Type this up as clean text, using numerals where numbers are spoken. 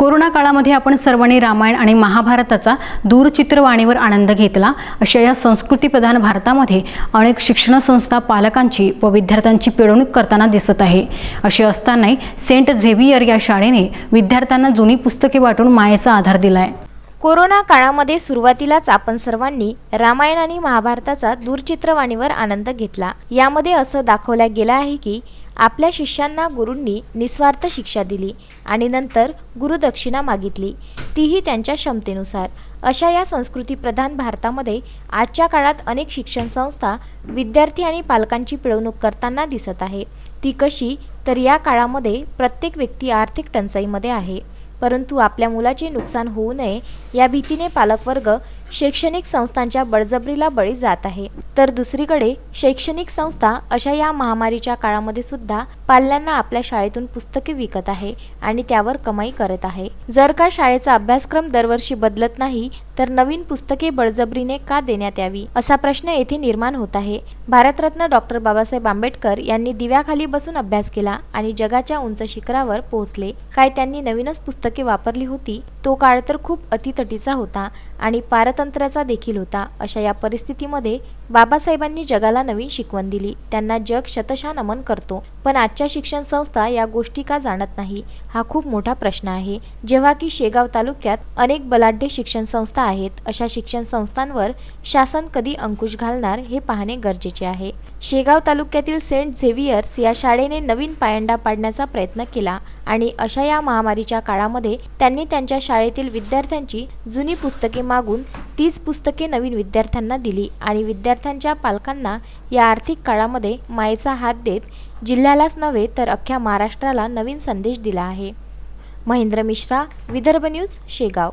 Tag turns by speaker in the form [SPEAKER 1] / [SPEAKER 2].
[SPEAKER 1] Corona काळामध्ये आपण सर्वांनी रामायण आणि महाभारताचा दूरचित्रवाणीवर आनंद घेतला। अशा या संस्कृतीप्रधान भारतामध्ये अनेक शिक्षण संस्था पालकांची व विद्यार्थ्यांची पिळवणूक करताना दिसत आहे। असे असतानाही सेंट झेवियर या शाळेने विद्यार्थ्यांना जुनी पुस्तके वाटून मायेचा आधार दिलाय।
[SPEAKER 2] कोरोना काळामध्ये सुरुवातीलाच आपण सर्वांनी रामायण आणि महाभारताचा दूरचित्रवाणीवर आनंद घेतला। यामध्ये असं दाखवलं गेलं आहे की आपल्या शिष्यांना गुरूंनी निस्वार्थ शिक्षा दिली आणि नंतर गुरुदक्षिणा मागितली, तीही त्यांच्या क्षमतेनुसार। अशा या संस्कृतीप्रधान भारतामध्ये आजच्या काळात अनेक शिक्षण संस्था विद्यार्थी आणि पालकांची पिळवणूक करताना दिसत आहे। ती कशी? तर या काळामध्ये प्रत्येक व्यक्ती आर्थिक टंचाईमध्ये आहे, परंतु आपल्या मुलाचे नुकसान होऊ नये या भीतीने पालकवर्ग शैक्षणिक संस्थांच्या बळजबरीला बळी जात आहे। तर दुसरीकडे शैक्षणिक संस्था अशा या महामारीच्या काळामध्ये सुद्धा पाल्यांना आपल्या शाळेतून पुस्तके विकत आहे आणि त्यावर कमाई करत आहे। जर का शाळेचा अभ्यासक्रम दरवर्षी बदलत नाही तर नवीन पुस्तके बळजबरीने का देण्यात यावी, असा प्रश्न येथे निर्माण होत आहे। भारतरत्न डॉक्टर बाबासाहेब आंबेडकर यांनी दिव्याखाली बसून अभ्यास केला आणि जगाच्या उंच शिखरावर पोहोचले। काय त्यांनी नवीनच पुस्तके वापरली होती? तो काळ तर खूप अतितटीचा होता आणि पारतंत्र्याचा देखील होता। अशा या परिस्थितीमध्ये बाबासाहेबांनी जगाला नवीन शिकवण दिली, त्यांना जग शतशः नमन करतो। पण आजच्या शिक्षण संस्था या गोष्टी का जाणत नाही, हा खूप मोठा प्रश्न आहे। जेव्हा की शेगाव तालुक्यात अनेक बलाढ्य शिक्षण संस्था आहेत, अशा शिक्षण संस्थांवर शासन कधी अंकुश घालणार हे पाहणे गरजेचे आहे। शेगाव तालुक्यातील सेंट झेवियर्स या शाळेने नवीन पायंडा पाडण्याचा प्रयत्न केला आणि अशा या महामारीच्या काळामध्ये त्यांनी त्यांच्या शाळेतील विद्यार्थ्यांची जुनी पुस्तके मागून तीच पुस्तके नवीन विद्यार्थ्यांना दिली आणि विद्यार्थ्यांच्या पालकांना या आर्थिक काळामध्ये मायेचा हात देत जिल्ह्यालाच नव्हे तर अख्ख्या महाराष्ट्राला नवीन संदेश दिला आहे। महेंद्र मिश्रा, विदर्भ न्यूज, शेगाव।